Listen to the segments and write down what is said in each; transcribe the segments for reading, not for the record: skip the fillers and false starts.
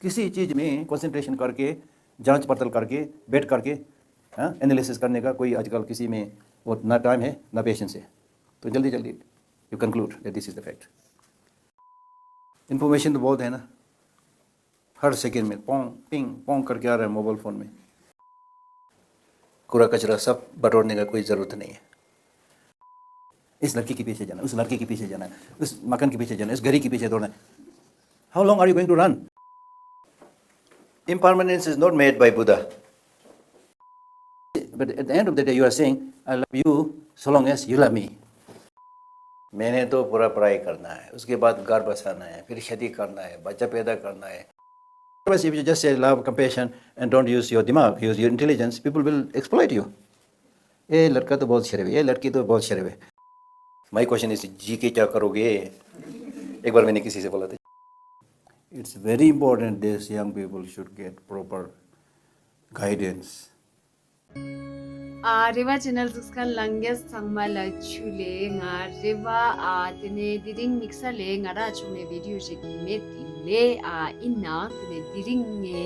किसी चीज़ में कंसंट्रेशन करके, जांच पड़ताल करके, बैठ करके एनालिसिस करने का कोई आजकल किसी में वो ना टाइम है ना पेशेंस है। तो जल्दी जल्दी you conclude that this is the fact. Information तो बहुत है ना, हर सेकेंड में पोंग पिंग पोंग करके आ रहा है मोबाइल फ़ोन में। कूड़ा कचरा सब बटोरने का कोई ज़रूरत नहीं है। इस लड़की के पीछे जाना, उस लड़के के पीछे जाना, उस मकान के पीछे जाना, इस घड़ी के पीछे दौड़ना। How long are you going to run? Impermanence is not made by Buddha. But at the end of the day, you are saying, I love you so long as you love me. मैंने तो पूरा पढ़ाई करना है, उसके बाद घर बसाना है, फिर शादी करना है, बच्चा पैदा करना है। Otherwise, if you just say love, compassion, and don't use your दिमाग, use your intelligence, people will exploit you. ये लड़का तो बहुत शरीफ है, ये लड़की तो बहुत शरीफ है। My question is, जी के क्या करोगे? एक बार मैंने किसी से बोला था, it's very important these young people should get proper guidance. Riva channel suskan langges sangma la chule nga riva tene diring mixa le nga ra chune video jik met le inna tene diring nge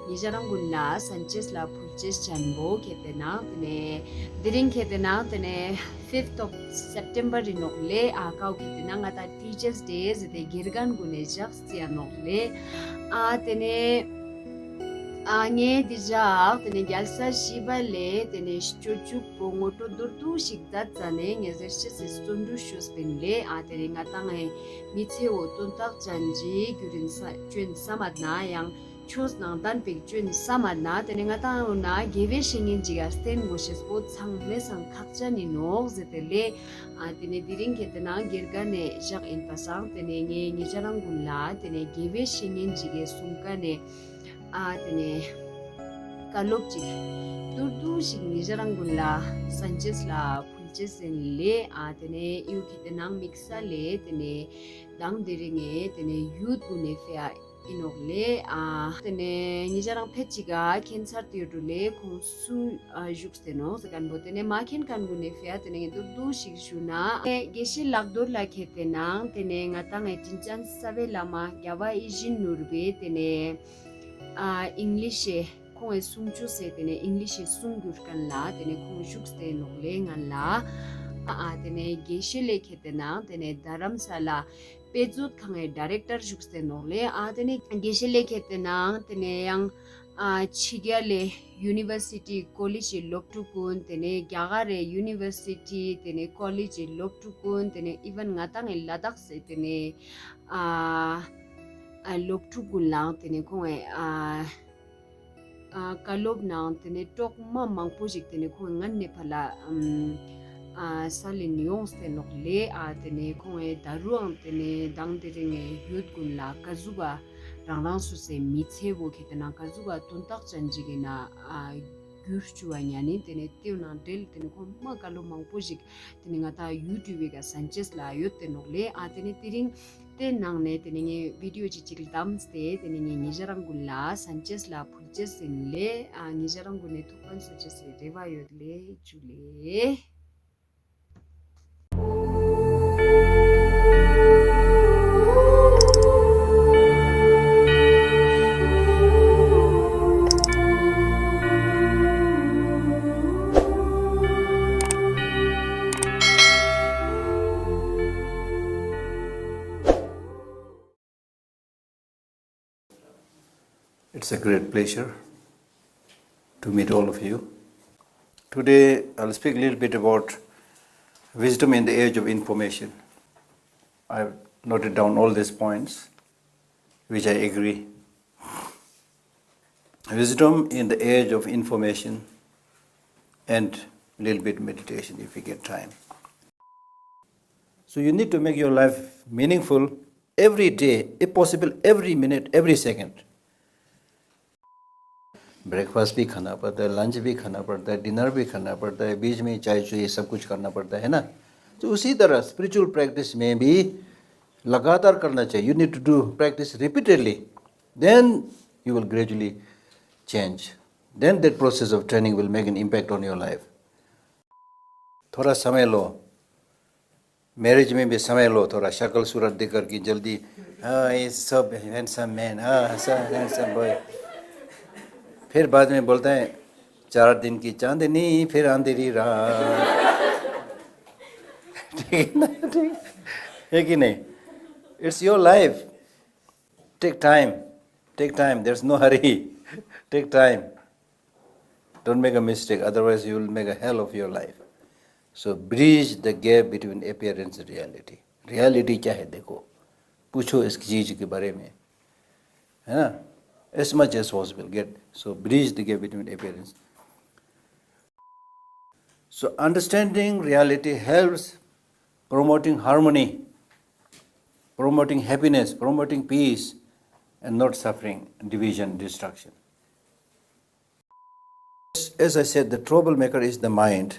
nijarang gulla Sanchez la purchase chanbo ketena tene diring ketena tene 5th of September inokle kau ketena nga ta Teachers Day zete girgan gune jak sia nokle tene Ange dijak tene gyalsa shibale tene chuchu pongoto durtu shikta tsane exercise stundu shuspenle tene ngatange mithe otontak janji gyurin sa chuen samadna yang chos nang dan pik chuen samadna tene ngatang na geve shingin jiga sten goshes bot sangle sang khakjani no zetele tene diring ketena girgane jak in pasang tene nge ngijarang gulla tene geve shingin jige sumkane tene kalopchi durdu shigni jarangula Sanchez la pulches le tene yu kitenang mixa le tene dang diringe tene youth gune fea inogle tene nijarang pechiga cancer tiurule khonsu juksteno sakan botene maken kan gune fea tene durdu shigshuna Geshe Lhakdor la ketenang tene ngatang echinchan sabe lama gyawa ijin nurbe tene English kong sumchu se tene English sumgur kan la tene kong jukste no le ngan la tene Geshe le ketena tene dharamsala pejut khange director jukste no le tene Geshe le ketena tene yang chigyale university college loktukun tene gyagare university tene college loktukun tene even ngatang Ladakh se tene loktukula tene kong kalob na tene tok ma mang project tene kong ngan ne phala salin yong ste nokle tene kong daruang tene dang tene youth gunla kazuga rangrang su se mithe bo ketena kazuga tuntak chanjige na gyurchuwa nyani tene tiuna del tene kong ma kalob mang project tene ngata YouTube ga Sanchez la yote nokle tene tiring ten nang ne tene nge video chichil damste tene nge nijarang gulla Sanchez la purchase le nijarang gune thupan suggest reva yodle chule It's a great pleasure to meet all of you. Today I'll speak a little bit about wisdom in the age of information. I've noted down all these points, which I agree. Wisdom in the age of information and a little bit meditation if you get time. So you need to make your life meaningful every day, if possible every minute, every second. Breakfast भी खाना पड़ता है, lunch भी खाना पड़ता है, dinner भी खाना पड़ता है, बीच में चाय चाहिए, सब कुछ करना पड़ता है ना। तो उसी तरह स्पिरिचुअल प्रैक्टिस में भी लगातार करना चाहिए. You need to do practice repeatedly, then you will gradually change. Then that process of training will make an impact on your life. थोड़ा समय लो, मैरिज में भी समय लो, थोड़ा शक्ल सूरत देख करके जल्दी, हाँ ये सब हैंडसम मैन, हाँ सब हैंडसम बॉय, फिर बाद में बोलता है 4 दिन की चांदनी फिर अंधेरी रात। ठीक है ना, ठीक है कि नहीं? It's your life, take time, there is no hurry, take time, don't make a mistake, otherwise you will make a hell of your life. So bridge the gap between appearance and reality. Reality क्या है देखो, पूछो इस चीज के बारे में, है ना? As much as possible get, so bridge the gap between appearance. So understanding reality helps promoting harmony, promoting happiness, promoting peace, and not suffering, division, destruction. As I said, the troublemaker is the mind.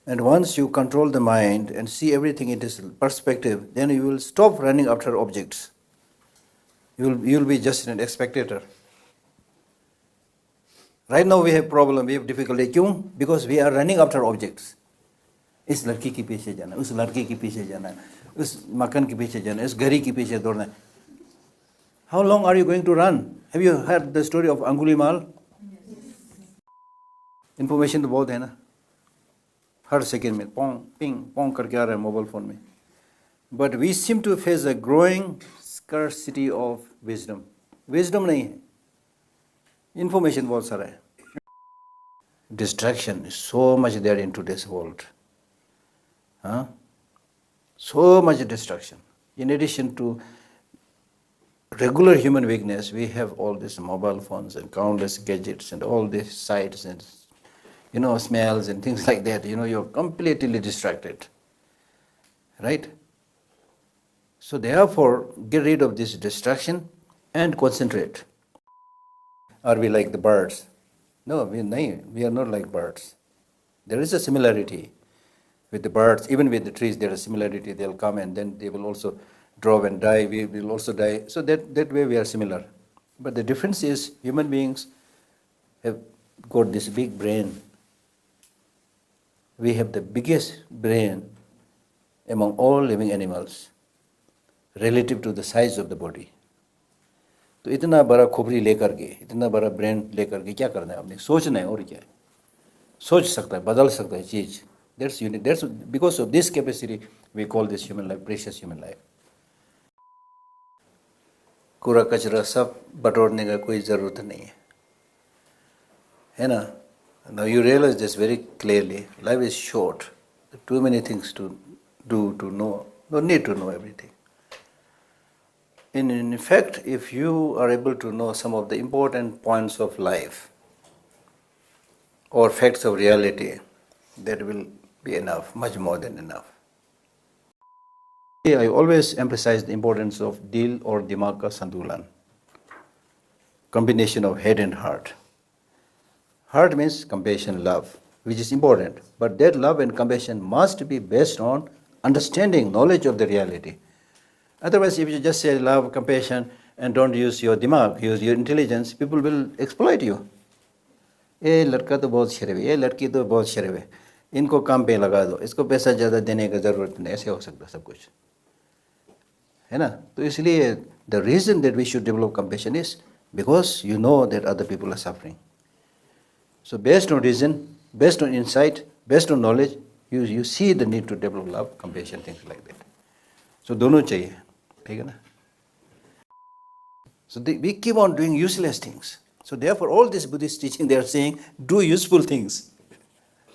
And once you control the mind and see everything in its perspective, then you will stop running after objects. You will be just an spectator. Right now we have problem, we have difficulty. क्यों? Because we are running after objects. इस लड़की के पीछे जाना, उस लड़के के पीछे जाना, उस मकान के पीछे जाना, इस घड़ी के पीछे दौड़ना. How long are you going to run? Have you heard the story of Angulimal? Information तो बहुत है ना, हर सेकेंड में पोंग पिंग पोंग करके आ रहा है मोबाइल फोन में. But we seem to face a growing scarcity of wisdom. Wisdom नहीं है, information बहुत सारा है. Distraction is so much there in today's world. Huh? So much distraction. In addition to regular human weakness, we have all these mobile phones and countless gadgets and all these sites and smells and things like that. You're completely distracted, right? So therefore, get rid of this distraction and concentrate. Are we like the birds? No, we are not like birds. There is a similarity with the birds, even with the trees. There is a similarity. They'll come and then they will also drop and die. We will also die. So that way we are similar. But the difference is human beings have got this big brain. We have the biggest brain among all living animals relative to the size of the body. तो इतना बड़ा खोपड़ी लेकर के, इतना बड़ा brain लेकर के क्या करना है आपने? सोचना है, और क्या है? सोच सकता है, बदल सकता है चीज. That's unique. That's because of this capacity we call this human life precious human life. कूड़ा कचरा सब बटोरने का कोई ज़रूरत नहीं है ना? Now you realize this very clearly. Life is short. Too many things to do, to know. No need to know everything. In fact, if you are able to know some of the important points of life or facts of reality, that will be enough, much more than enough. I always emphasize the importance of dil or dimag ka santulan, combination of head and heart. Heart means compassion, love, which is important. But that love and compassion must be based on understanding, knowledge of the reality. Otherwise, if you just say love, compassion, and don't use your dimag, use your intelligence, people will exploit you. ये लड़का तो बहुत शरीफ है, ये लड़की तो बहुत शरीफ है, इनको काम पे लगा दो, इसको पैसा ज़्यादा देने की ज़रूरत नहीं, ऐसे हो सकता सब कुछ, है ना? तो इसलिए the reason that we should develop compassion is because you know that other people are suffering. So based on reason, based on insight, based on knowledge, you see the need to develop love, compassion, things like that. So दोनों चाहिए, ठीक है ना? So we keep on doing useless things. So therefore all this Buddhist teaching they are saying, do useful things.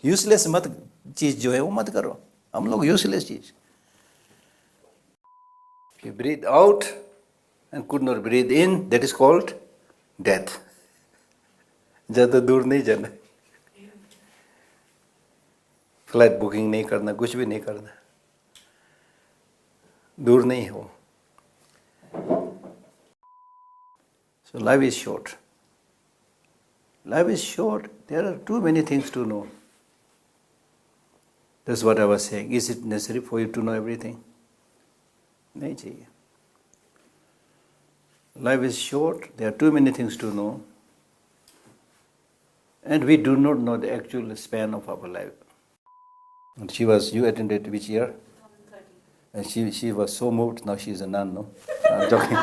Useless मत चीज जो है वो मत करो. हम लोग useless चीज. If you breathe out and could not breathe in, that is called death. ज़्यादा दूर नहीं जाना, फ्लाइट बुकिंग नहीं करना, कुछ भी नहीं करना, दूर नहीं है वो. So life is short. Life is short. There are too many things to know. That's what I was saying. Is it necessary for you to know everything? नहीं चाहिए. Life is short. There are too many things to know. And we do not know the actual span of our life. And you attended which year? And she was so moved. Now she's a nun, no? I'm joking.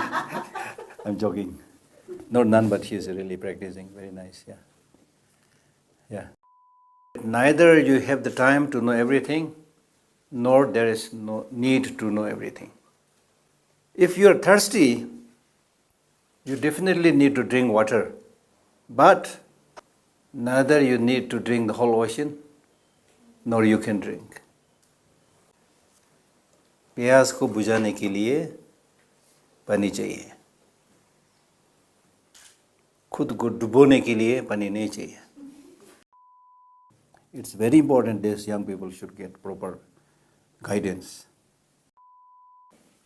I'm joking. Not nun, but she's really practicing. Very nice, yeah. Yeah. Neither you have the time to know everything, nor there is no need to know everything. If you are thirsty, you definitely need to drink water. But neither you need to drink the whole ocean, nor you can drink. प्यास को बुझाने के लिए पानी चाहिए, खुद को डुबोने के लिए पानी नहीं चाहिए. It's very important these young people should get proper guidance.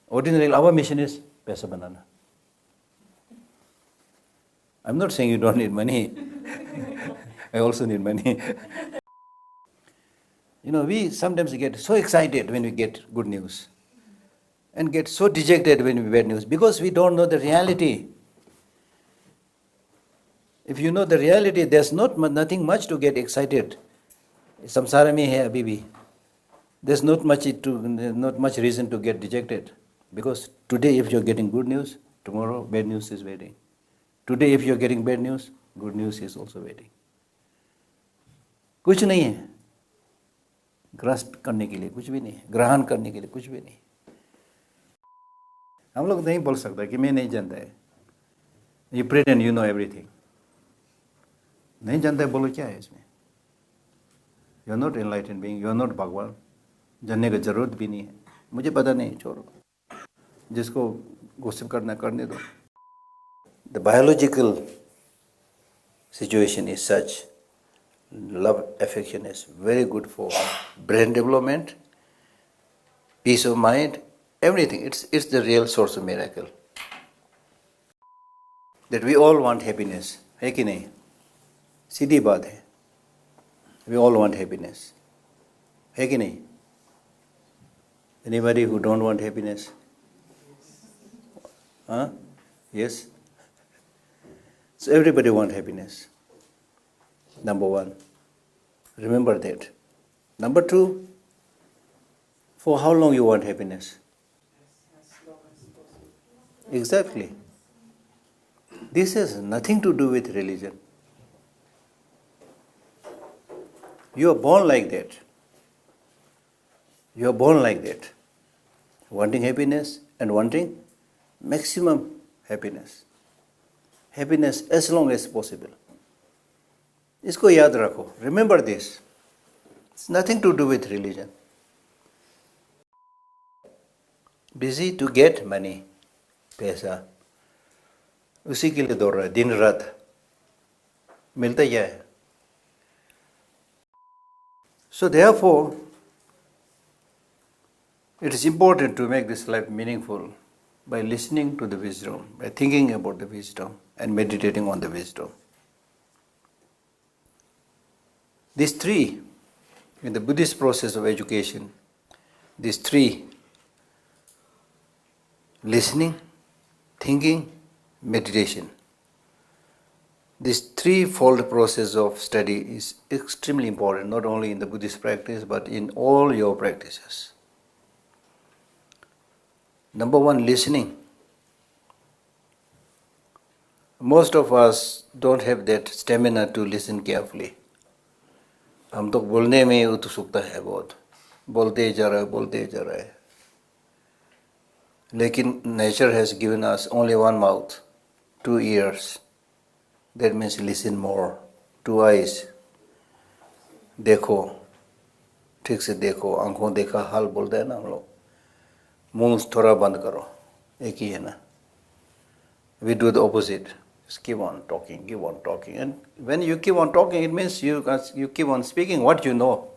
Ordinarily, our mission is paisa banana. I'm not saying you don't need money. I also need money. We sometimes get so excited when we get good news and get so dejected when we get bad news because we don't know the reality. If you know the reality, there's nothing much to get excited. Samsara mein hai abhi bhi. There's not much reason to get dejected because today if you're getting good news, tomorrow bad news is waiting. Today if you're getting bad news, good news is also waiting. कुछ नहीं है ग्रस्त करने के लिए, कुछ भी नहीं है ग्रहण करने के लिए, कुछ भी नहीं. हम लोग नहीं बोल सकता कि मैं नहीं जानता है. You pretend you know everything. नहीं जानता है बोलो क्या है इसमें. You are not enlightened being, you are not भगवान. जानने की जरूरत भी नहीं है. मुझे पता नहीं, छोड़ो. जिसको गोसिप करना करने दो. The biological situation is such. Love, affection is very good for brain development, peace of mind, everything. It's the real source of miracle. That we all want happiness. है कि नहीं? सीधी बात है. We all want happiness. है कि नहीं? Anybody who don't want happiness? Huh? Yes? So everybody want happiness. Number one, remember that. Number two, for how long you want happiness? Exactly. This has nothing to do with religion. You are born like that. You are born like that. Wanting happiness and wanting maximum happiness. Happiness as long as possible. इसको याद रखो. Remember this. It's nothing to do with religion. Busy to get money, पैसा. उसी के लिए दौड़ रहा है दिन रात. मिलता क्या है? So therefore, it is important to make this life meaningful by listening to the wisdom, by thinking about the wisdom and meditating on the wisdom. These three, in the Buddhist process of education, these three, listening, thinking, meditation, this threefold process of study is extremely important, not only in the Buddhist practice, but in all your practices. Number one, listening. Most of us don't have that stamina to listen carefully. हम तो बोलने में उत्सुकता है बहुत. बोलते ही जा रहा है. लेकिन nature has given us only one mouth, 2 ears. That means listen more. 2 eyes. देखो, ठीक से देखो, आंखों देखा हाल बोलते हैं ना हम लोग. मुंह थोड़ा बंद करो. एक ही है ना. We do the opposite. Just keep on talking. And when you keep on talking, it means you keep on speaking what you know.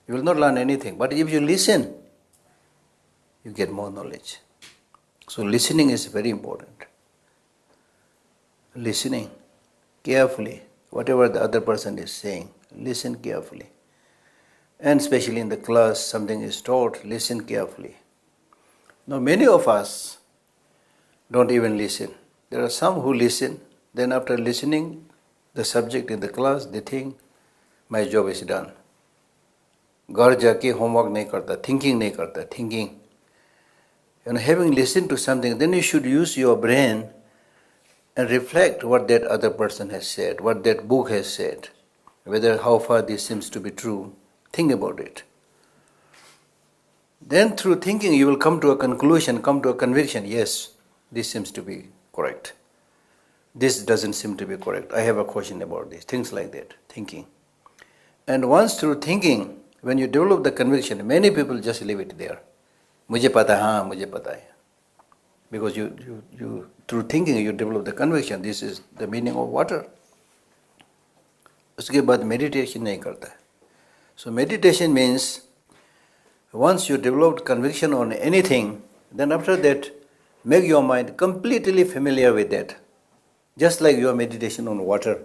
You will not learn anything. But if you listen, you get more knowledge. So listening is very important. Listening carefully, whatever the other person is saying, listen carefully. And especially in the class, something is taught, listen carefully. Now many of us don't even listen. There are some who listen, then after listening the subject in the class, they think, my job is done. घर जाके homework नहीं करता, thinking नहीं करता, thinking And having listened to something, then you should use your brain and reflect what that other person has said, what that book has said, whether how far this seems to be true. Think about it. Then through thinking you will come to a conclusion, come to a conviction, yes, this seems to be correct. This doesn't seem to be correct. I have a question about this. Things like that, thinking. And once through thinking, when you develop the conviction, many people just leave it there. मुझे पता है, हाँ मुझे पता है. Because you through thinking you develop the conviction. This is the meaning of water. उसके बाद meditation नहीं करता है. So meditation means once you develop conviction on anything, then after that make your mind completely familiar with that. Just like your meditation on water.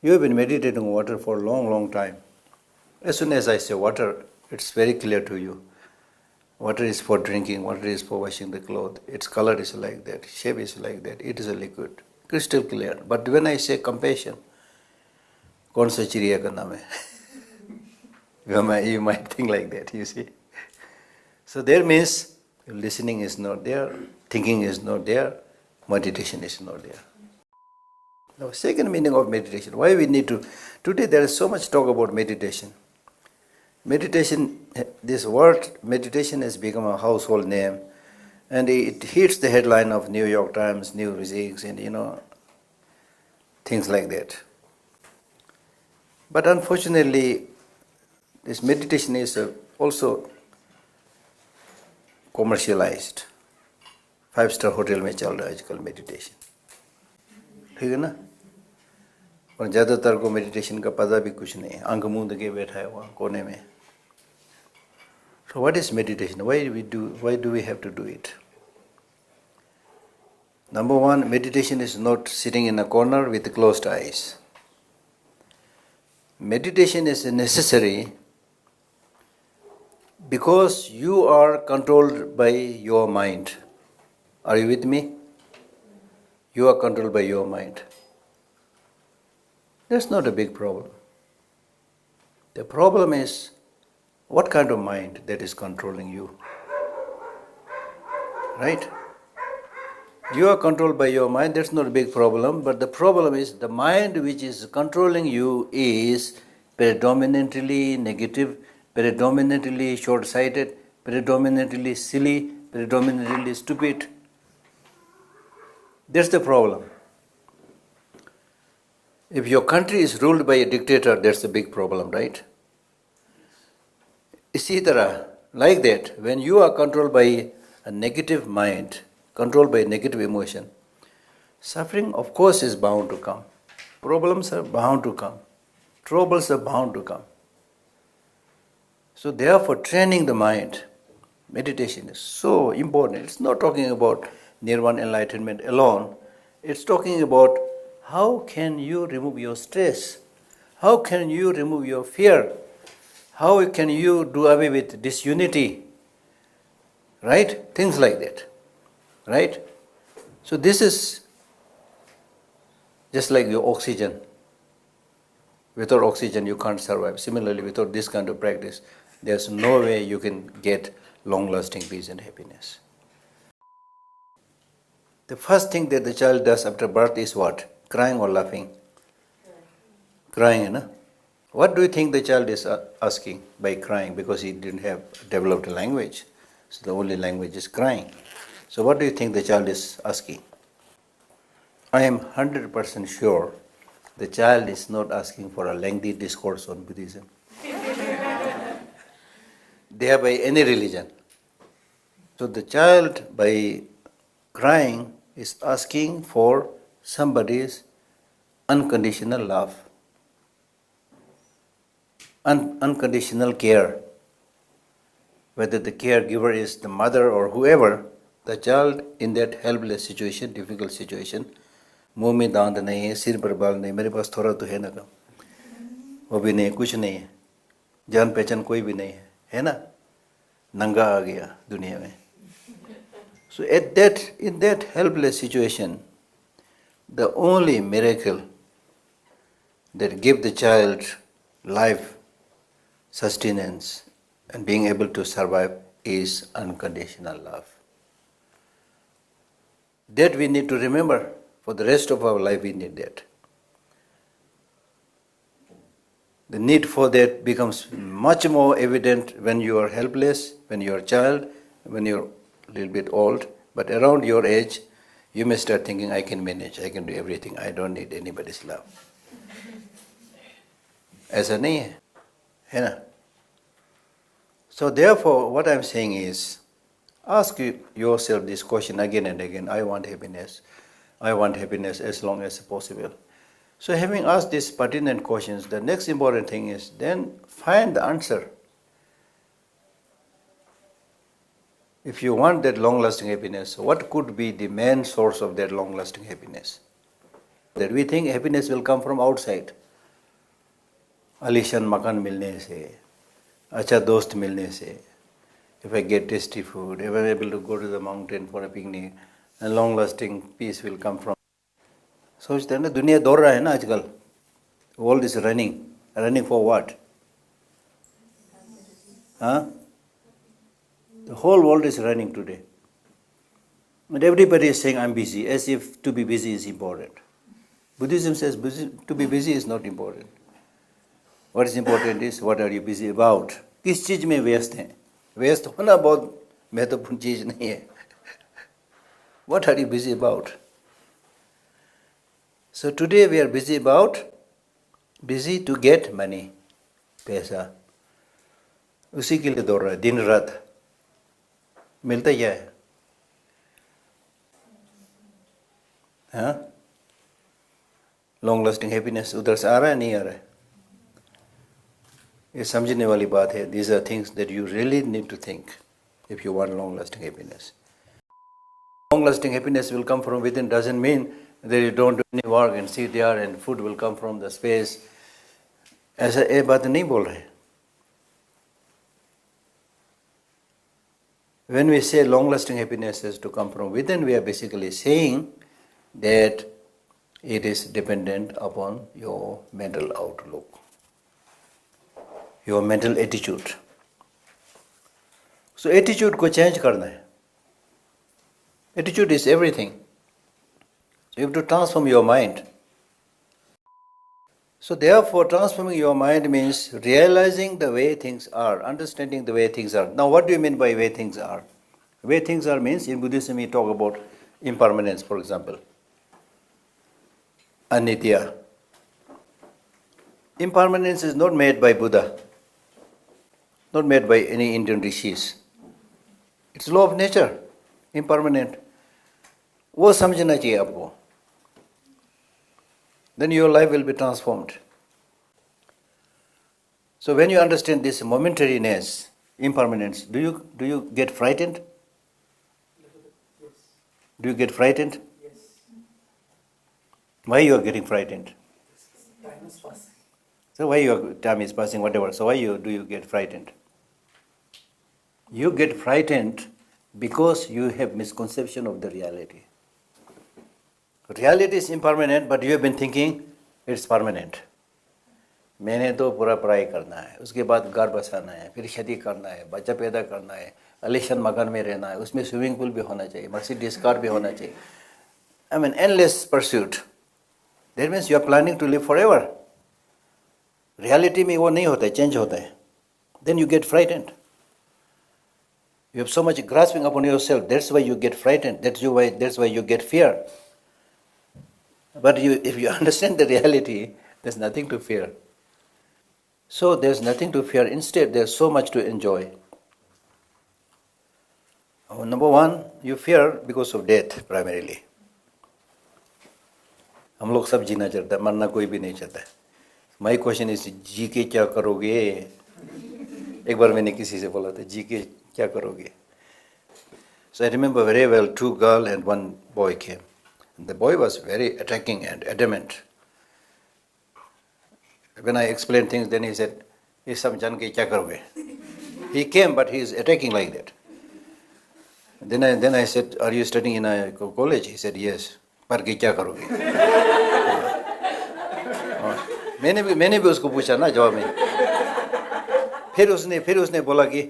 You have been meditating on water for a long, long time. As soon as I say water, it's very clear to you. Water is for drinking, water is for washing the clothes. Its color is like that, shape is like that, it is a liquid. Crystal clear. But when I say compassion, कौन सा चिड़िया का नाम है? You might think like that, you see. So there means listening is not there, thinking is not there, meditation is not there. Now, second meaning of meditation, why we need to, today there is so much talk about meditation. Meditation, this word meditation has become a household name, and it hits the headline of New York Times, Newsweek, and things like that. But unfortunately, this meditation is also commercialized. 5-star hotel में चल रहा है आजकल meditation, ठीक है ना? और ज़्यादातर को meditation का पता भी कुछ नहीं है, आंख मूंद के बैठा है वहाँ कोने में. So what is meditation? Why do we have to do it? Number one, meditation is not sitting in a corner with closed eyes. Meditation is necessary because you are controlled by your mind. Are you with me? You are controlled by your mind. That's not a big problem. The problem is what kind of mind that is controlling you. Right? You are controlled by your mind, that's not a big problem, but the problem is the mind which is controlling you is predominantly negative, predominantly short-sighted, predominantly silly, predominantly stupid. That's the problem. If your country is ruled by a dictator, that's a big problem, right? इसी तरह, like that, when you are controlled by a negative mind, controlled by negative emotion, suffering of course is bound to come. Problems are bound to come. Troubles are bound to come. So therefore, training the mind, meditation is so important. It's not talking about nirvana enlightenment alone. It's talking about how can you remove your stress? How can you remove your fear? How can you do away with disunity? Right? Things like that. Right? So this is just like your oxygen. Without oxygen you can't survive. Similarly, without this kind of practice, there's no way you can get long-lasting peace and happiness. The first thing that the child does after birth is what? Crying or laughing? Crying, you know? What do you think the child is asking by crying? Because he didn't have developed a language. So the only language is crying. So what do you think the child is asking? I am 100% sure the child is not asking for a lengthy discourse on Buddhism. Thereby any religion. So the child by crying is asking for somebody's unconditional love. Unconditional care. Whether the caregiver is the mother or whoever, the child in that helpless situation, difficult situation, मुंह में दांत नहीं है, सिर पर बाल नहीं, मेरे पास थोड़ा तो है ना, वो भी नहीं, कुछ नहीं है, जान पहचान कोई भी नहीं है ना, नंगा आ गया दुनिया में. So in that helpless situation, the only miracle that gives the child life, sustenance, and being able to survive is unconditional love. That we need to remember for the rest of our life. We need that. The need for that becomes much more evident when you are helpless, when you are a child, when you're a little bit old. But around your age, you may start thinking, I can manage, I can do everything, I don't need anybody's love. ऐसा नहीं है, है ना? So therefore, what I'm saying is, ask yourself this question again and again. I want happiness. I want happiness as long as possible. So having asked these pertinent questions, the next important thing is then find the answer. If you want that long-lasting happiness, what could be the main source of that long-lasting happiness? That we think happiness will come from outside. Alishan makan milne se, acha dost milne se, if I get tasty food, if I'm able to go to the mountain for a picnic, and long-lasting peace will come from. सोचते हैं ना दुनिया दौड़ रहा है ना आजकल. World is running for what? Huh? The whole world is running today. And everybody is saying I'm busy, as if to be busy is important. Buddhism says to be busy is not important. What is important is what are you busy about? किस चीज में व्यस्त हैं? व्यस्त होना बहुत महत्वपूर्ण चीज नहीं है. What are you busy about? So today we are busy to get money, पैसा. उसी के लिए दौड़ रहा है दिन रात. मिलता क्या है? हाँ? लॉन्ग लास्टिंग हैप्पीनेस उधर से आ रहा है नहीं आ रहा है? ये समझने वाली बात है. These are things that you really need to think if you want long lasting happiness. Long lasting happiness will come from within doesn't mean that you don't do any work and sit there and food will come from the space. ऐसा ये बात नहीं बोल रहे. When we say long-lasting happiness is to come from within, we are basically saying that it is dependent upon your mental outlook, your mental attitude. So attitude को change करना है. Attitude is everything. So you have to transform your mind. So therefore, transforming your mind means realizing the way things are, understanding the way things are. Now, what do you mean by way things are? Way things are means, in Buddhism we talk about impermanence, for example. Anitya. Impermanence is not made by Buddha, not made by any Indian rishis. It's law of nature, impermanent. वो समझना चाहिए आपको. Then your life will be transformed. So when you understand this momentariness, impermanence, do you get frightened? Yes. Do you get frightened? Yes. Why you are getting frightened? Time is passing. So why your time is passing, whatever. So why do you get frightened? You get frightened because you have misconception of the reality. Reality is impermanent, but you have been thinking it's permanent. मैंने तो पूरा पढ़ाई करना है, उसके बाद घर बसाना है, फिर शादी करना है, बच्चा पैदा करना है, आलीशान मकान में रहना है, उसमें स्विमिंग पूल भी होना चाहिए, मर्सिडीज कार भी होना चाहिए. I mean, endless pursuit. That means you are planning to live forever. Reality में वो नहीं होता है, change होता है. Then you get frightened. You have so much grasping upon yourself. That's why you get frightened. That's why you get fear. But if you understand the reality, there's nothing to fear. So there's nothing to fear. Instead, there's so much to enjoy. Number one, you fear because of death primarily. हम लोग सब जीना चाहता है, मरना कोई भी नहीं चाहता है. My question is, जी के क्या करोगे? एक बार मैंने किसी से बोला था, जी के क्या करोगे? So I remember very well, 2 girls and 1 boy came. And the boy was very attacking and adamant. When I explained things, then he said, ये सब जान के क्या करोगे? He came, but he is attacking like that. Then I said, are you studying in a college? He said, yes. पर के क्या करोगे? मैंने भी उसको पूछा ना जवाब में. फिर उसने बोला कि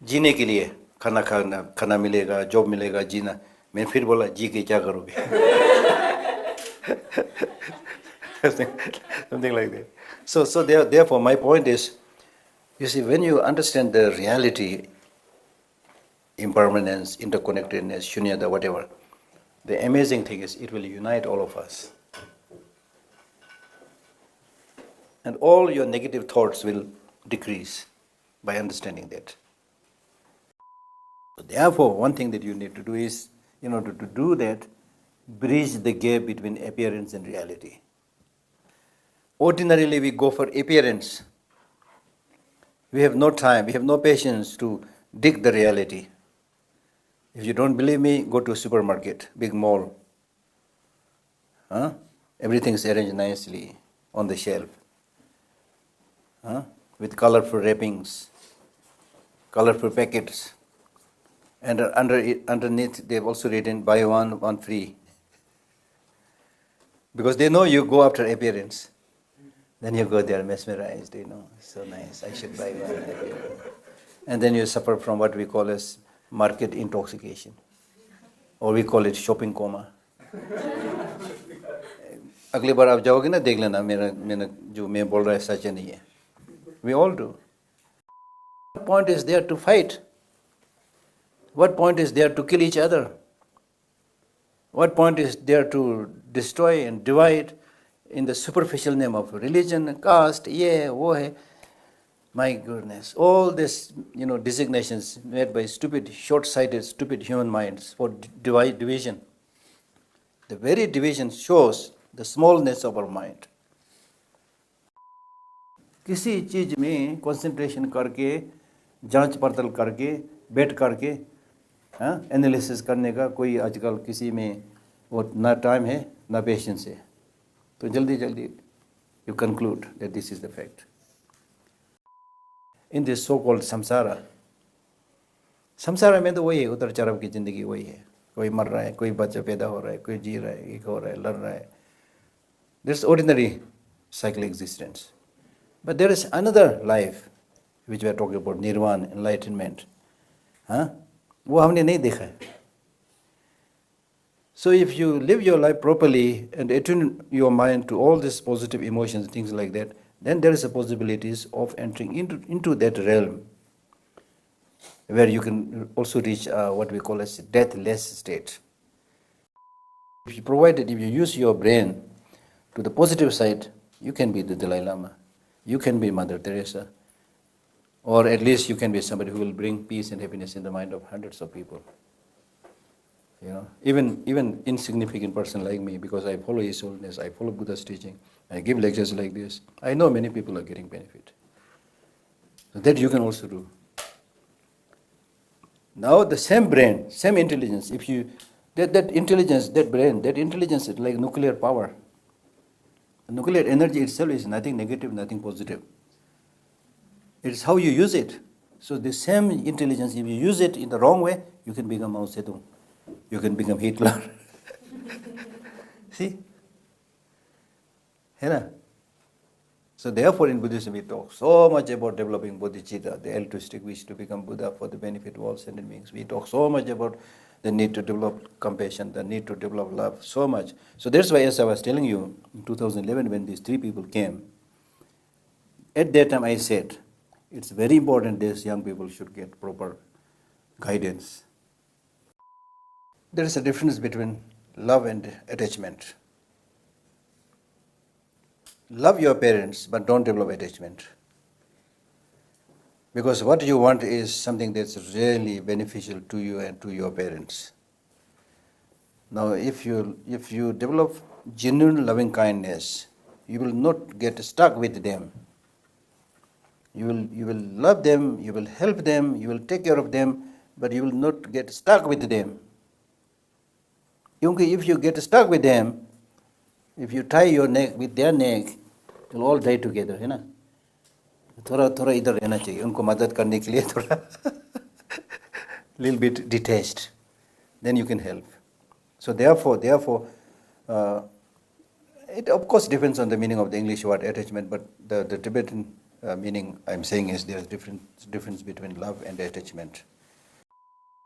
जीने के लिए खाना मिलेगा, जॉब मिलेगा, जीना. मैं फिर बोला जी के क्या करोगे? Something like that. So therefore my point is, you see, when you understand the reality, impermanence, interconnectedness, shunyata, whatever, the amazing thing is it will unite all of us. And all your negative thoughts will decrease by understanding that. Therefore, one thing that you need to do is, in order to do that, bridge the gap between appearance and reality. Ordinarily, we go for appearance. We have no time, we have no patience to dig the reality. If you don't believe me, go to a supermarket, big mall. Huh? Everything is arranged nicely on the shelf. Huh? With colorful wrappings, colorful packets. And underneath, they've also written buy one free. Because they know you go after appearance. Then you go there mesmerized, so nice, I should buy one. And then you suffer from what we call as market intoxication. Or we call it shopping coma. अगली बार आप जाओगे ना देख लेना मेरा जो मैं बोल रहा है सच नहीं है. We all do. What point is there to fight? What point is there to kill each other? What point is there to destroy and divide in the superficial name of religion, caste, wo hai? My goodness, all these designations made by stupid, short-sighted, stupid human minds for division. The very division shows the smallness of our mind. किसी चीज में concentration करके, जांच पड़ताल करके, बैठ करके analysis करने का कोई आजकल किसी में वो ना टाइम है ना पेशेंस है. तो जल्दी जल्दी you conclude that this is the fact. In this so-called samsara में तो वही है, उतर चढ़ाव की जिंदगी वही है. कोई मर रहा है, कोई बच्चा पैदा हो रहा है, कोई जी रहा है, एक हो रहा है, लड़ रहा है. This ordinary cycle existence. But there is another life which we are talking about, nirvana, enlightenment. वो हमने नहीं देखा है. So if you live your life properly and attune your mind to all these positive emotions, things like that, then there is a possibilities of entering into that realm where you can also reach what we call as deathless state. If you use your brain to the positive side, you can be the Dalai Lama, you can be Mother Teresa, or at least you can be somebody who will bring peace and happiness in the mind of hundreds of people. Even insignificant person like me, because I follow His Holiness, I follow Buddha's teaching, I give lectures like this, I know many people are getting benefit. So that you can also do. Now the same brain, same intelligence, if you that intelligence, that brain, that intelligence is like nuclear power. The nuclear energy itself is nothing negative, nothing positive. It's how you use it. So the same intelligence, if you use it in the wrong way, you can become Mao Zedong. You can become Hitler. See? So therefore in Buddhism we talk so much about developing bodhicitta, the altruistic wish to become Buddha for the benefit of all sentient beings. We talk so much about the need to develop compassion, the need to develop love, so much. So that's why, as I was telling you, in 2011 when these three people came, at that time I said, it's very important these young people should get proper guidance. There is a difference between love and attachment. Love your parents, but don't develop attachment. Because what you want is something that's really beneficial to you and to your parents. Now, if you develop genuine loving kindness, you will not get stuck with them. You will love them, you will help them, you will take care of them, but you will not get stuck with them. If you get stuck with them, if you tie your neck with their neck, you'll all die together, है ना? थोड़ा इधर रहना चाहिए, उनको मदद करने के लिए थोड़ा little bit detached, then you can help. So therefore, it of course depends on the meaning of the English word attachment, but the Tibetan meaning I'm saying is there's difference between love and attachment.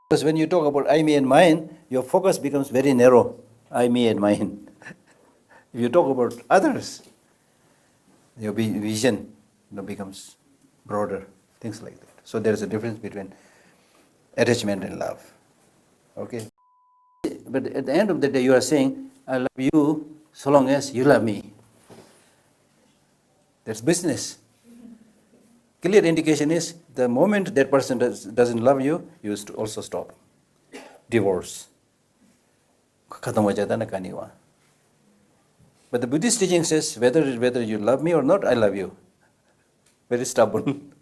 Because when you talk about I, me and mine, your focus becomes very narrow. I, me and mine. If you talk about others, your vision becomes broader, things like that. So there's a difference between attachment and love. Okay? But at the end of the day, you are saying, I love you so long as you love me. That's business. Clear indication is the moment that person doesn't love you, you also stop. Divorce. Khatam ho jata na kahani wahan. But the Buddhist teaching says, whether you love me or not, I love you. Very stubborn.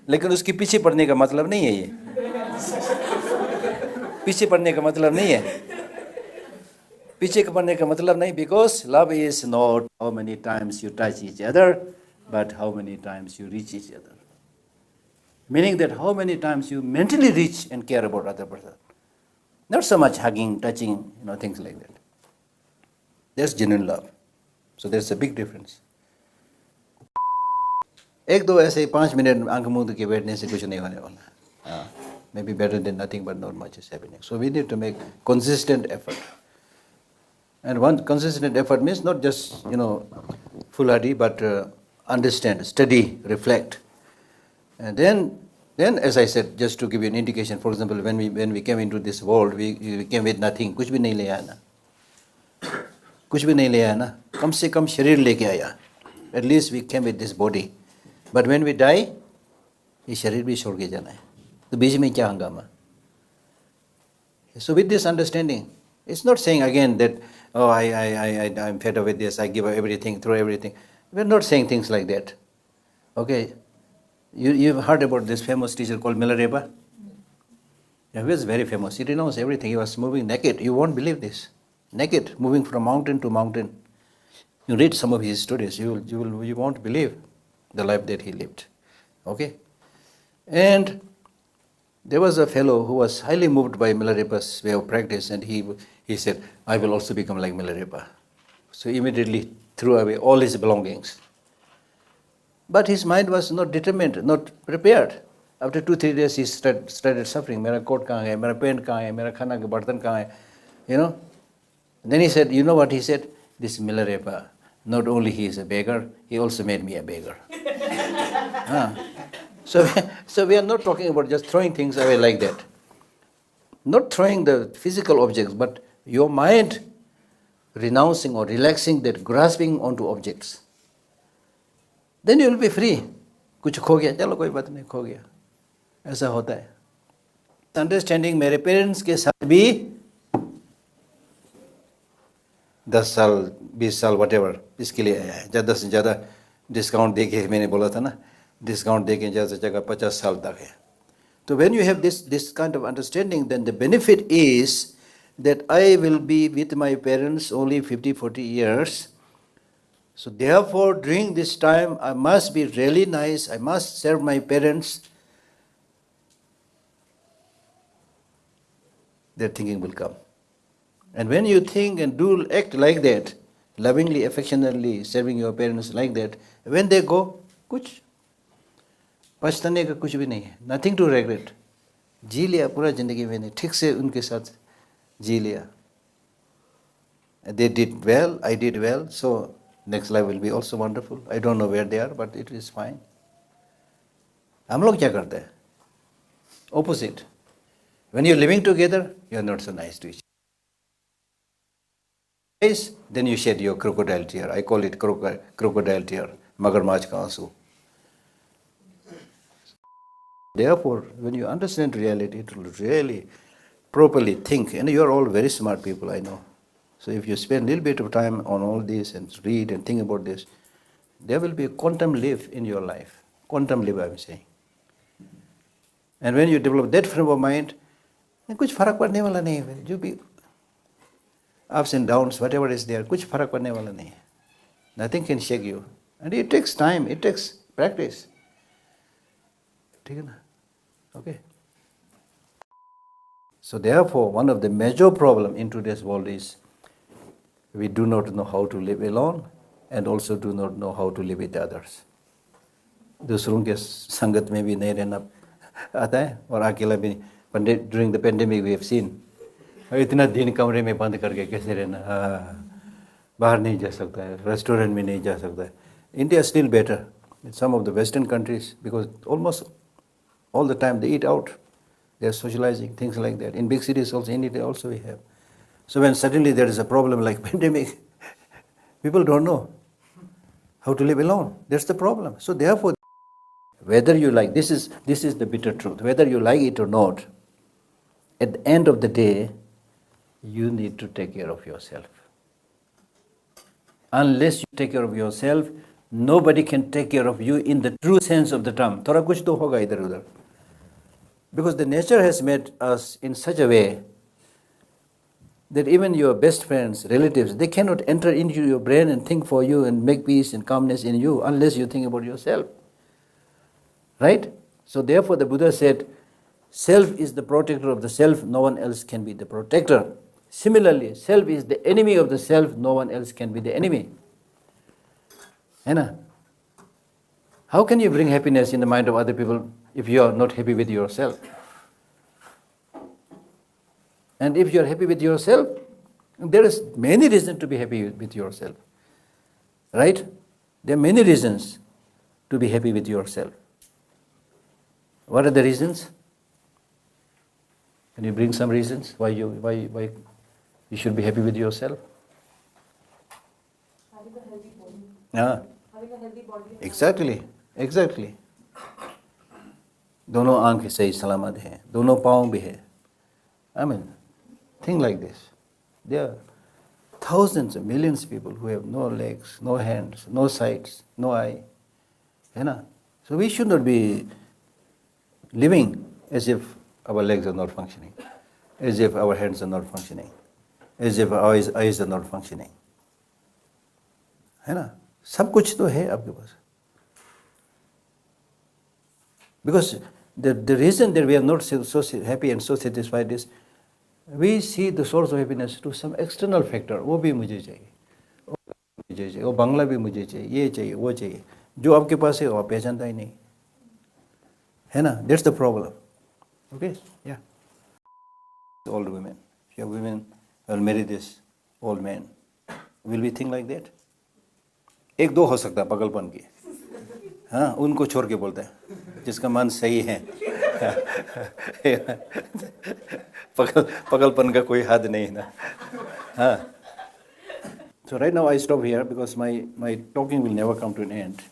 लेकिन उसके पीछे पड़ने का मतलब नहीं है ये. पीछे पड़ने का मतलब नहीं है. पीछे पड़ने का मतलब नहीं, because love is not how many times you touch each other, but how many times you reach each other. Meaning that how many times you mentally reach and care about other person. Not so much hugging, touching, things like that. That's genuine love. So there's a big difference. एक दो ऐसे 5 minute आंख मूंद के बैठने से कुछ नहीं होने वाला. Maybe better than nothing, but not much is happening. So we need to make consistent effort. And one consistent effort means not just, foolhardy, but understand, study, reflect. And then, as I said, just to give you an indication, for example, when we came into this world, we came with nothing. कुछ भी नहीं ले आया ना. कुछ भी नहीं ले आया ना. कम से कम शरीर लेके आया. At least we came with this body. But when we die, ये शरीर भी छोड़ के जाना है. तो बीच में क्या हंगामा? So with this understanding, it's not saying again that, oh, I'm fed up with this, I give everything, throw everything. We're not saying things like that. Okay? You've heard about this famous teacher called Milarepa? Yeah, he was very famous. He renounced everything. He was moving naked. You won't believe this. Naked, moving from mountain to mountain. You read some of his stories, you won't believe the life that he lived. Okay? And there was a fellow who was highly moved by Milarepa's way of practice, and he said, I will also become like Milarepa. So immediately threw away all his belongings. But his mind was not determined, not prepared. After 2-3 days, he started suffering. Mera coat kahan hai, mera pen kahan hai, mera khana ka bartan kahan hai, Then he said, you know what he said? This Milarepa, not only he is a beggar, he also made me a beggar. So we are not talking about just throwing things away like that. Not throwing the physical objects, but your mind renouncing or relaxing that grasping onto objects. Then you will be free. कुछ खो गया, चलो कोई बात नहीं, खो गया. ऐसा होता है. Understanding मेरे parents के साथ भी 10 साल, 20 साल, whatever, इसके लिए आया है. ज़्यादा से ज़्यादा डिस्काउंट देके, मैंने बोला था ना, डिस्काउंट देके ज़्यादा से ज़्यादा 50 साल तक है. So when you have this kind of understanding, then the benefit is that I will be with my parents only 50-40 years. So therefore, during this time, I must be really nice, I must serve my parents. That thinking will come. And when you think and do act like that, lovingly, affectionately, serving your parents like that, when they go, कुछ पछताने का कुछ भी नहीं है. Nothing to regret. जी लिया पूरा जिंदगी मैंने, ठीक से उनके साथ जी लिया. They did well, I did well, so next life will be also wonderful. I don't know where they are, but it is fine. हम लोग क्या करते हैं? Opposite. When you're living together, you're not so nice to each other. Then you shed your crocodile tear. I call it crocodile tear, magarmach ka aansu. Therefore, when you understand reality, it will really properly think. And you are all very smart people, I know. So if you spend a little bit of time on all this and read and think about this, there will be a quantum leap in your life. Quantum leap, I'm saying. And when you develop that frame of mind, then कुछ फर्क पड़ने वाला नहीं है. जो भी ups and downs, whatever is there, कुछ फर्क पड़ने वाला नहीं है. Nothing can shake you. And it takes time, it takes practice. ठीक है ना? Okay. So therefore, one of the major problem in today's world is we do not know how to live alone and also do not know how to live with others. दूसरों के संगत में भी नहीं रहना आता है और अकेला भी नहीं। During the pandemic we have seen, इतना दिन कमरे में बंद करके कैसे रहना, बाहर नहीं जा सकता है, रेस्टोरेंट में नहीं जा सकता है। India still better some of the Western countries because almost all the time they eat out, they are socializing, things like that. In big cities also, in India also we have. So when suddenly there is a problem like pandemic, people don't know how to live alone. That's the problem. So therefore, whether you like, this is the bitter truth, whether you like it or not, at the end of the day, you need to take care of yourself. Unless you take care of yourself, nobody can take care of you in the true sense of the term. थोड़ा कुछ तो होगा इधर उधर. Because the nature has made us in such a way that even your best friends, relatives, they cannot enter into your brain and think for you and make peace and calmness in you unless you think about yourself. Right? So therefore the Buddha said, self is the protector of the self, no one else can be the protector. Similarly, self is the enemy of the self, no one else can be the enemy. How can you bring happiness in the mind of other people if you are not happy with yourself? And if you are happy with yourself, there is many reasons to be happy with yourself. Right? There are many reasons to be happy with yourself. What are the reasons? Can you bring some reasons why you should be happy with yourself? Having a healthy body. Yeah. Having a healthy body. Exactly. दोनों आंखें सही सलामत हैं, दोनों पाँव भी है. I mean, think like this. There are thousands of millions of people who have no legs, no hands, no sights, no eye. So we should not be living as if our legs are not functioning, as if our hands are not functioning, as if our eyes are not functioning. सब कुछ तो है आपके पास. Because the reason that we are not so happy and so satisfied is we see the source of happiness to some external factor. वो भी मुझे चाहिए, वो बंगला भी मुझे चाहिए, ये चाहिए, वो चाहिए. जो आपके पास है वो आप पहचानता ही नहीं. That's the problem. Okay? Yeah. Old women. If you have women who will marry this old man, will we think like that? एक दो हो सकता है पगलपन की. उनको छोड़ के बोलते हैं जिसका मन सही है. पगलपन का कोई हद नहीं ना. So right now I stop here because my talking will never come to an end.